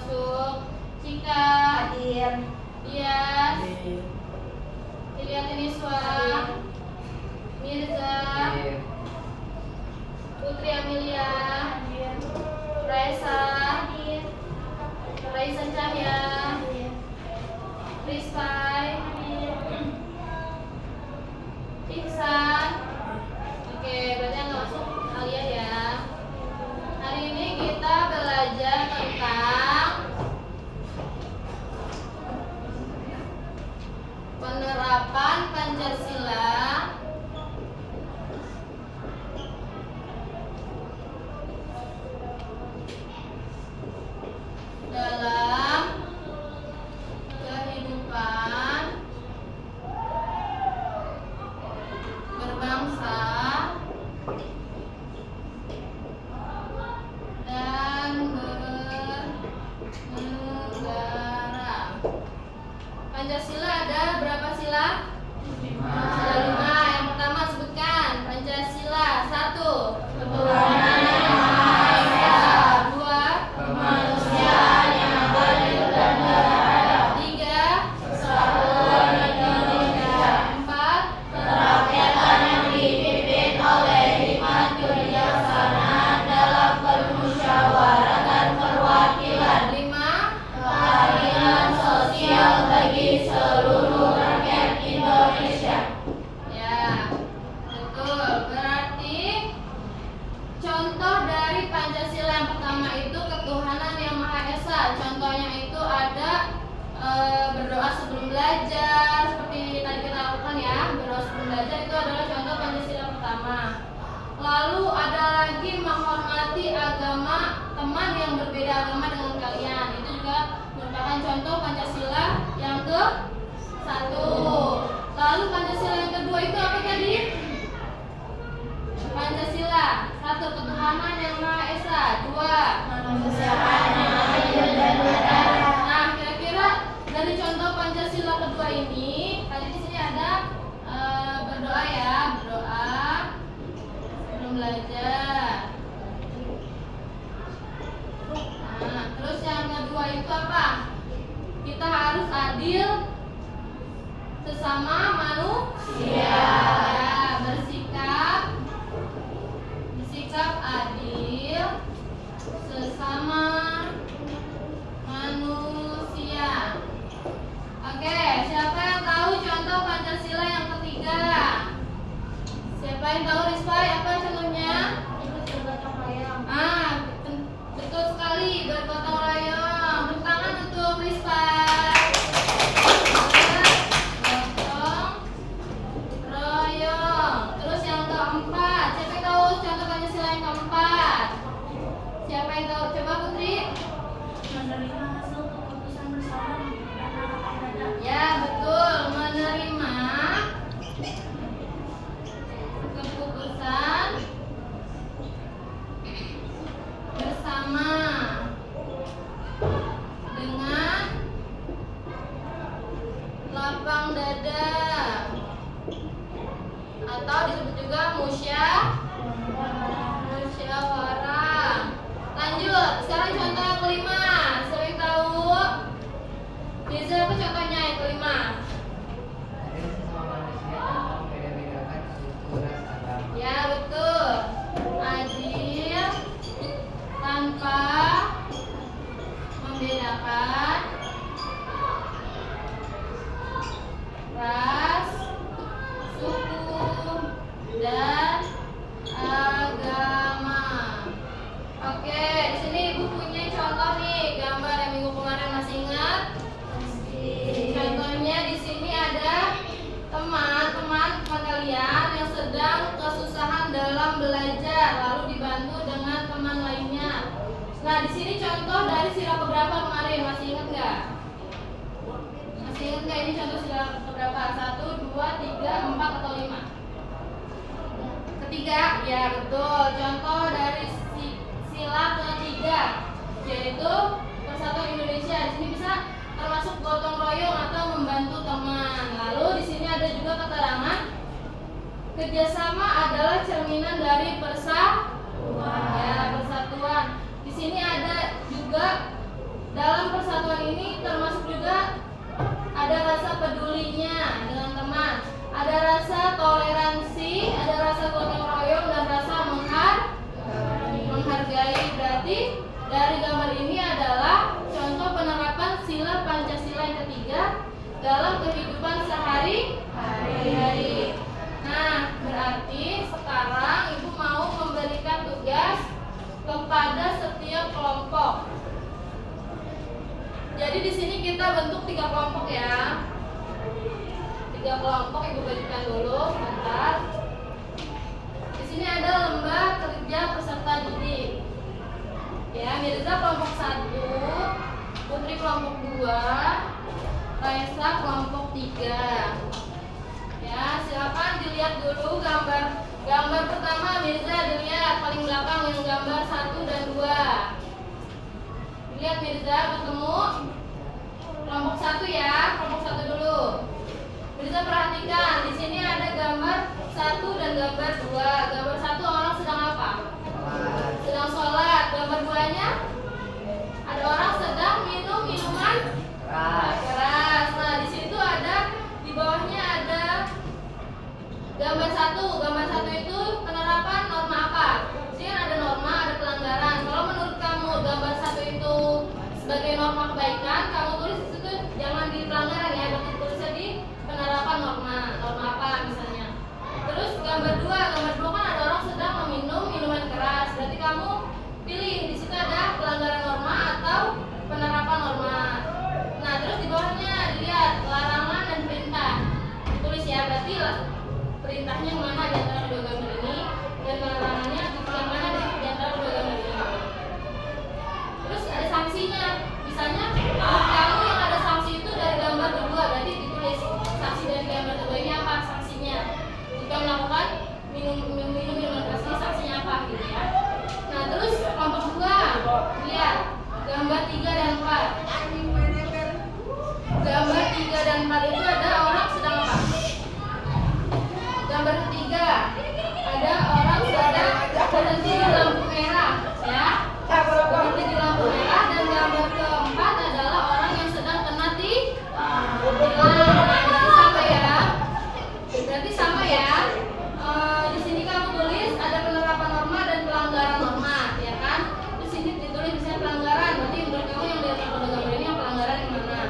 masuk. Cika. Hadir. Dias. Iliatin Iswa. Mirza. Putri Amelia. Raisa. Raisa Cahya. Rizky. Iksan. Oke, berarti yang nggak masuk Alia ya. Hari ini kita belajar tentang penerapan Pancasila dalam kehidupan berbangsa dan bernegara. Pancasila ada berapa sila? 5. Ada 5. Yang pertama sebutkan Pancasila. 1. Ketuhanan yang Maha Esa. 2. Kemanusiaan yang adil dan beradab. 3. Kesatuan Indonesia. 4. Kerakyatan yang dipimpin oleh hikmat kebijaksanaan dalam permusyawaratan perwakilan. 5. Keadilan sosial bagi seluruh rakyat Indonesia. Ya, betul. Berarti contoh dari Pancasila yang pertama itu ketuhanan yang Maha Esa. Contohnya itu ada berdoa sebelum belajar, seperti tadi kita lakukan ya. Berdoa sebelum belajar itu adalah contoh Pancasila pertama. Lalu ada lagi menghormati agama teman yang berbeda agama dengan kalian. Itu juga merupakan contoh Pancasila yang ke-1. Lalu Pancasila yang kedua itu apa tadi? Pancasila 1. Ketuhanan yang Maha Esa. 2. Kemanusiaan yang adil dan beradab. Nah, kira-kira dari contoh Pancasila kedua ini, tadi di sini ada berdoa ya, berdoa sebelum belajar. Nah, terus yang kedua itu apa? Kita harus adil sesama manusia. Ya, bersikap adil sesama manusia. Oke, siapa yang tahu contoh Pancasila yang ketiga? Siapa yang tahu, Rizky? Apa contohnya? Betul sekali, bergotong royong. Tepuk tangan untuk Rizky. Gotong royong. Terus yang keempat, siapa yang tahu contoh Pancasila yang keempat? Siapa yang tahu? Coba Putri. Menerima hasil keputusan bersama dan anak-anak. Ya, betul. Menerima keputusan bersama dengan lapang dada, atau disebut juga musyawarah. Lanjut, sekarang contoh yang kelima. Siapa yang tahu? Bisa apa contohnya yang kelima? Ya, betul. Adil tanpa membedakan ras, suku, dan agama. Oke, di sini Ibu punya contoh nih, gambar yang minggu kemarin masih ingat? Contohnya di sini ada teman-teman kalian yang sedang kesusahan dalam belajar, lalu dibantu dengan teman lainnya. Nah, di sini contoh dari sila keberapa kemarin? Masih ingat nggak? Masih ingat nggak ini contoh sila keberapa? 1, 2, 3, 4 atau 5? Ketiga, ya betul. Contoh dari sila ketiga, yaitu Persatuan Indonesia. Di sini bisa termasuk gotong royong atau membantu teman. Lalu di sini ada juga keterangan kerjasama adalah cerminan dari persatuan. Ya, persatuan. Di sini ada juga dalam ini termasuk juga ada rasa pedulinya dengan teman, ada rasa toleransi, ada rasa gotong royong, dan rasa menghargai. Berarti dari gambar ini adalah contoh penerapan sila Pancasila yang ketiga dalam kehidupan sehari-hari. Nah, berarti sekarang Ibu mau memberikan tugas kepada setiap kelompok. Jadi di sini kita bentuk 3 kelompok ya. 3 kelompok Ibu bagikan dulu sebentar. Di sini ada lembah kerja peserta didik. Ya, Mirza kelompok 1, Putri kelompok 2, Raisa kelompok 3. Ya, silakan dilihat dulu gambar pertama. Mirza dilihat paling belakang yang gambar 1 dan 2. Lihat Mirza, bertemu kelompok 1 ya, kelompok 1 dulu. Mirza perhatikan, di sini ada gambar 1 dan gambar 2. Gambar 1 orang sedang apa? Sedang sholat. Gambar 2-nya ada orang sedang minum minuman keras. Nah, di situ ada, di bawahnya ada gambar 1. Gambar 1 itu penerapan norma apa? Di sini ada norma, ada pelanggaran. Kalau menurut kamu gambar 1 itu sebagai norma kebaikan, kamu tulis di situ jangan di pelanggaran ya, berarti tulisnya di penerapan norma. Norma apa misalnya? Terus gambar 2 kan ada orang sedang meminum minuman keras. Berarti kamu pilih di situ ada pelanggaran norma atau penerapan norma. Nah, terus di bawahnya dilihat larangan dan perintah. Tulis ya, berarti perintahnya yang mana di antara kedua gambar ini dan larangannya yang mana di antara kedua gambar ini. Terus ada sanksinya. Misalnya kamu yang ada sanksi itu dari gambar kedua, berarti ditulis sanksi dari gambar kedua ini apa sanksinya. Jika melakukan minuman keras ini sanksinya apa gitu ya. Nah, terus kelompok 2 lihat gambar 3 dan 4. Gambar 3 dan 4 itu ada orang sedang apa? Gambar ketiga ada orang sedang berhenti di lampu merah ya. Berhenti di lampu merah. Dan gambar keempat adalah orang yang sedang kena tilang. Berarti sama ya. Berarti sama ya. Di sini kamu tulis ada penerapan norma dan pelanggaran norma, ya kan? Di sini ditulis misalnya pelanggaran. Berarti menurut kamu yang dari gambar ini yang pelanggaran yang mana?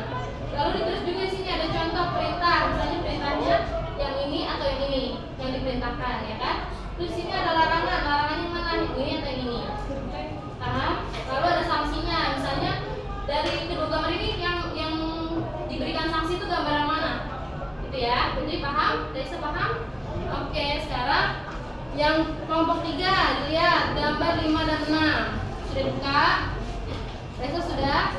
Lalu ditulis juga di sini ada contoh perintah. Misalnya perintahnya yang ini atau yang ini yang diperintahkan, ya kan? Terus sini ada larangan. Larangannya mana? Ini atau yang ini? Paham? Lalu ada sanksinya. Misalnya dari kedua gambar ini yang diberikan sanksi itu gambar yang mana? Gitu ya. Jadi paham? Dari sepaham? Oke, sekarang yang kelompok 3 dilihat gambar 5 dan 6. Sudah buka? Reza sudah?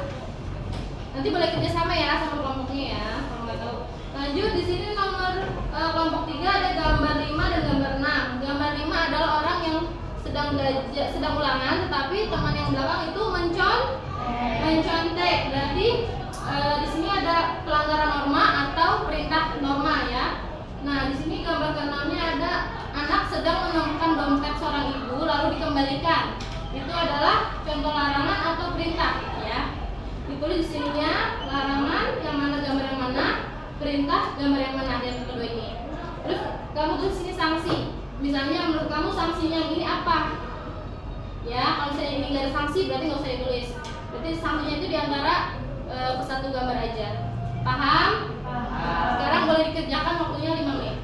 Nanti boleh kerjasama ya sama kelompoknya ya, kalau nggak tahu. Lanjut di sini nomor kelompok 3 ada gambar 5 dan gambar 6. Gambar 5 adalah orang yang sedang ulangan, tetapi teman yang belakang itu mencontek. Berarti di sini ada pelanggaran norma atau perintah norma ya. Nah, di sini gambar ke-6-nya ada anak sedang menemukan dompet seorang ibu lalu dikembalikan. Itu adalah contoh larangan atau perintah ya. Ditulis di sininya larangan yang mana gambar yang mana, perintah gambar yang mana dari kedua ini. Terus kamu tulis sini sanksi. Misalnya menurut kamu sanksinya yang ini apa? Ya, kalau misalnya ini nggak ada sanksi berarti nggak usah ditulis. Berarti sanksinya itu diantara ke satu gambar aja. Paham? Paham. Sekarang boleh dikerjakan, waktunya 5 menit.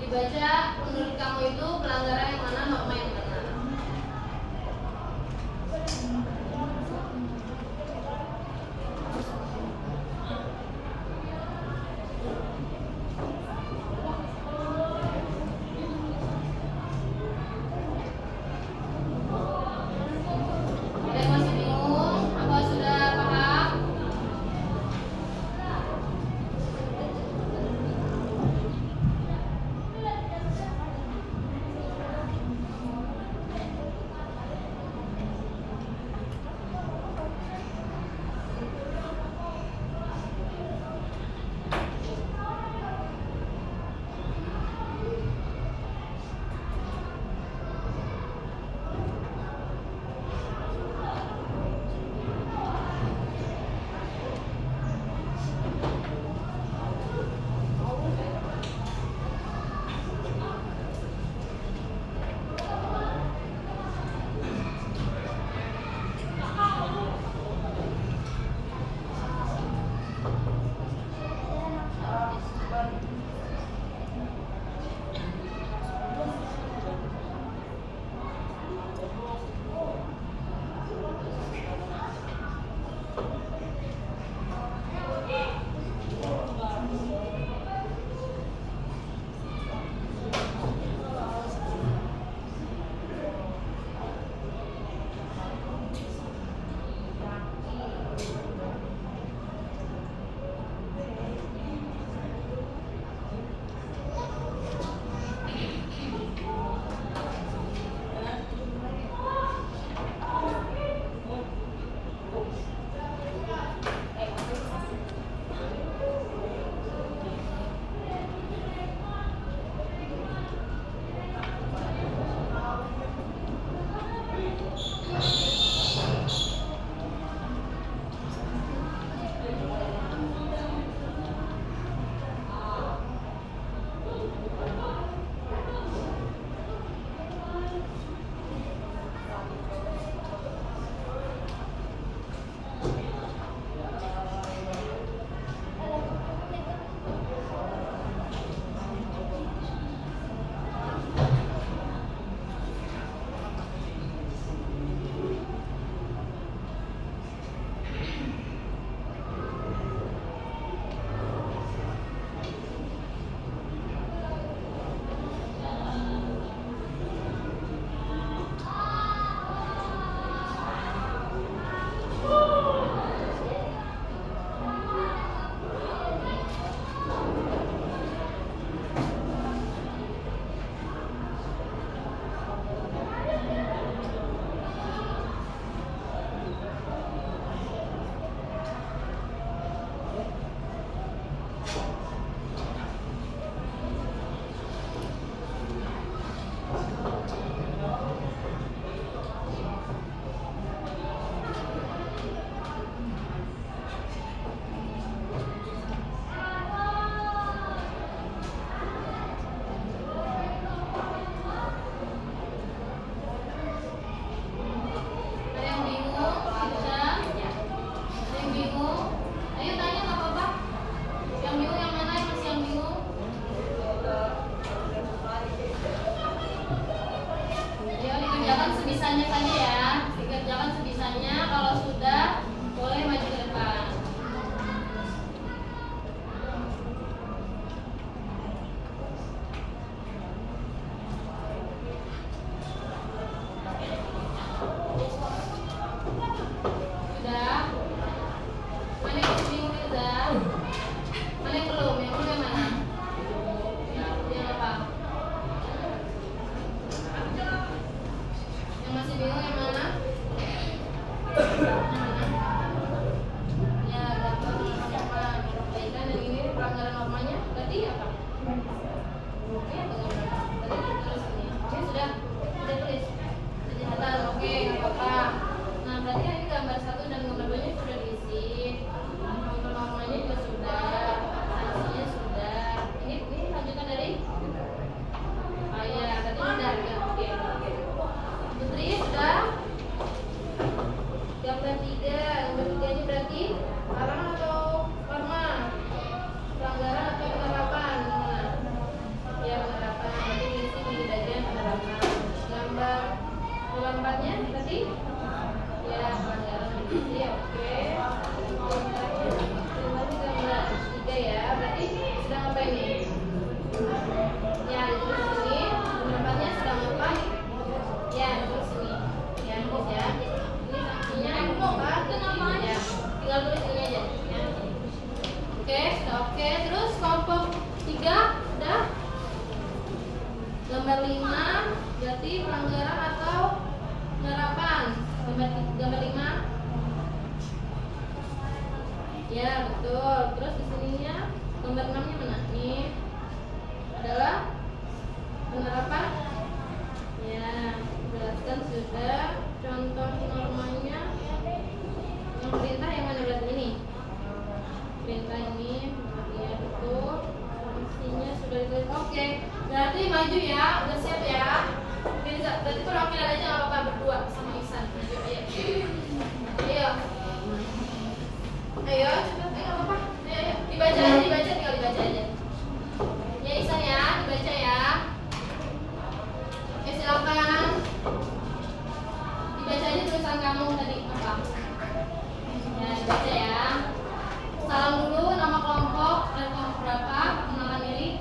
Dibaca, menurut kamu itu pelanggaran yang mana, norma yang mana? Ada yang masih bingung? Apa sudah paham? Oke, terus kelompok 3 udah. Gambar 5 berarti pelanggaran atau penerapan. Gambar 5. Ya, betul. Terus di sininya gambar 6-nya mana? Nih. Adalah penerapan. Ya, jelaskan sudah. Contoh normanya. Yang perintah yang mana berarti ini? Perintah ini. Ya, betul. Fungsinya sudah ditulis. Oke. Berarti maju ya, udah siap ya. Berarti perwakilan aja nggak apa-apa berdua sama Ihsan. Maju, ayo. Ayo. Ayo, cepet, nggak apa-apa. Ayo. Dibaca aja, tinggal dibaca aja. Ya Ihsan ya, dibaca ya. Oke, silakan. Dibaca aja tulisan kamu tadi apa? Ya, dibaca ya. Salam dulu, nama kelompok dan kelompok berapa? Pengenalan diri.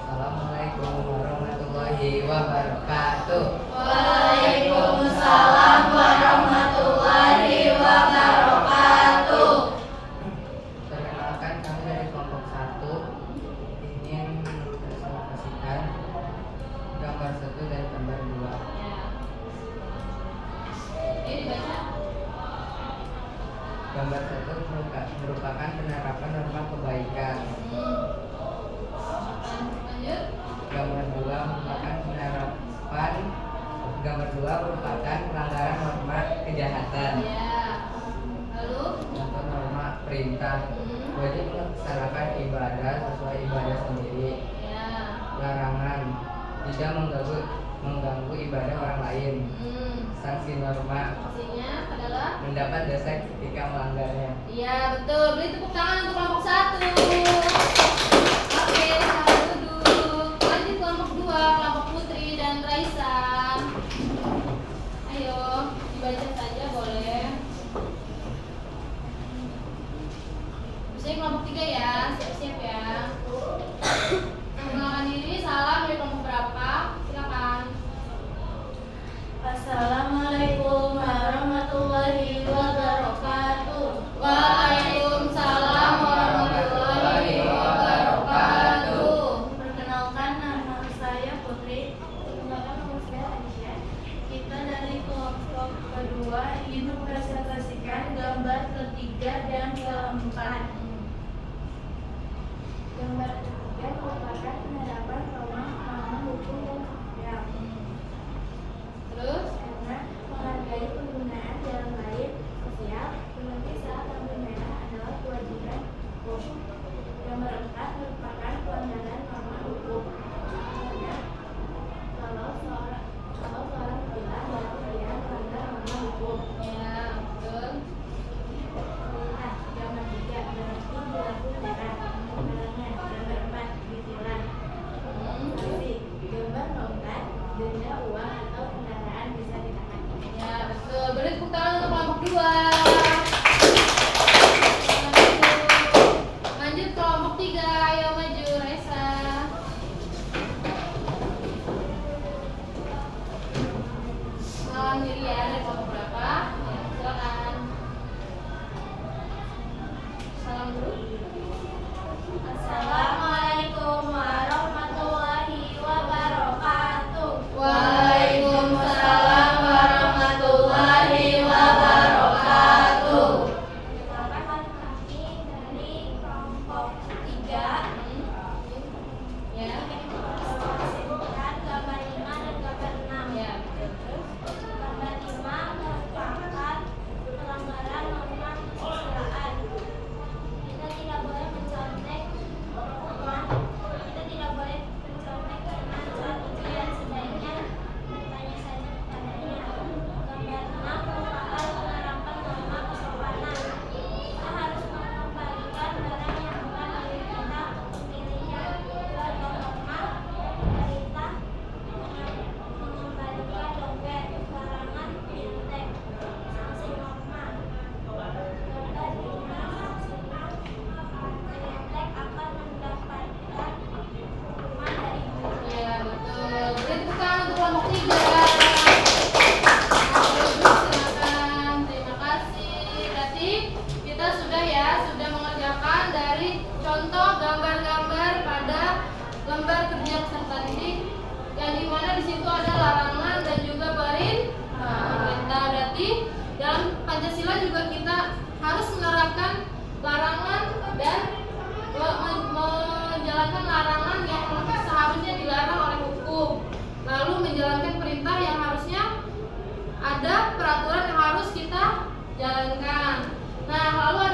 Assalamualaikum warahmatullahi wabarakatuh. Waalaikumsalam warahmatullahi wabarakatuh. Perkenalkan, kami dari kelompok 1 ingin mempresentasikan gambar 1 dan gambar 2. Ya. Oke, dibaca. Gambar 1 merupakan penerapan norma kebaikan. Lanjut. Gambar 2 merupakan pelanggaran norma kejahatan. Ya. Lalu. Contoh norma perintah, wajib melaksanakan ibadah sesuai ibadah sendiri. Ya. Larangan, tidak mengganggu ibadah orang lain. Sanksi norma, Fungsinya adalah. mendapat dosa ketika melanggarnya. Iya, betul. Beri tepuk tangan untuk kelompok 1. Oke, selamat duduk. Lanjut kelompok 2, kelompok Putri dan Raisa. Ayo, dibaca saja boleh. Bisa kelompok 3 ya, siap-siap ya. Perkenalkan diri, salam dari kelompok berapa? Silakan. Assalamualaikum warahmatullahi wabarakatuh. Waalaikumsalam warahmatullahi wabarakatuh. Perkenalkan, nama saya Putri. Perkenalkan, nama saya Aisyah. Kita dari kelompok kedua ingin mempresentasikan gambar ketiga dan keempat. Gambar ketiga merupakan penerapan norma hukum dan HAM. Terus? Karena menghargai penggunaan jalan lain sosial, berarti saat lampu merah adalah kewajiban hukum. Gambar 4 merupakan pelanggaran norma hukum. Karena kalau seorang bilang berarti dia melanggar norma hukum. Ya, betul. Nah, gambar 3 berarti di lampu merah. Larangan. Gambar 4 ditilang. Sanksi. Gambar 4 denda uang atau kendaraan bisa ditahan. Ya, betul. Beri tepuk tangan untuk kelompok 2. Lanjut kelompok 3. Ayo maju, Raisa. Kenalan diri ya, dari kelompok berapa? Ya, silakan. Salam dulu. Assalamualaikum warahmatullahi wabarakatuh. Waalaikumsalam warahmatullahi wabarakatuh. Perkenalkan, kami dari kelompok 3 Ya. mempresentasikan gambar 5 dan gambar 6. Ya, betul. Gambar 5 merupakan pelanggaran norma kesusilaan. Kita tidak boleh mencontek teman saat ujian, sebaiknya bertanya saja kepadanya. Gambar 6 merupakan penerapan norma kesopanan. Kita harus mengembalikan barang yang bukan milik kita untuk pemilihan. Gambar norma perintah mengembalikan dompet. Larangan nyontek. Sanksi norma. Gambar 5 sanksinya menyontek akan mendapatkan hukuman dari guru. Ya, betul. Beri tepuk tangan untuk kelompok 3. Silakan. Terima kasih. Berarti kita sudah mengerjakan contoh gambar-gambar pada lembar kerja peserta didik yang dimana di situ ada larangan dan juga perintah. Berarti dalam Pancasila juga kita harus menerapkan larangan dan menjalankan larangan yang seharusnya dilarang oleh hukum, lalu menjalankan perintah yang harusnya ada peraturan yang harus kita jalankan. Nah, lalu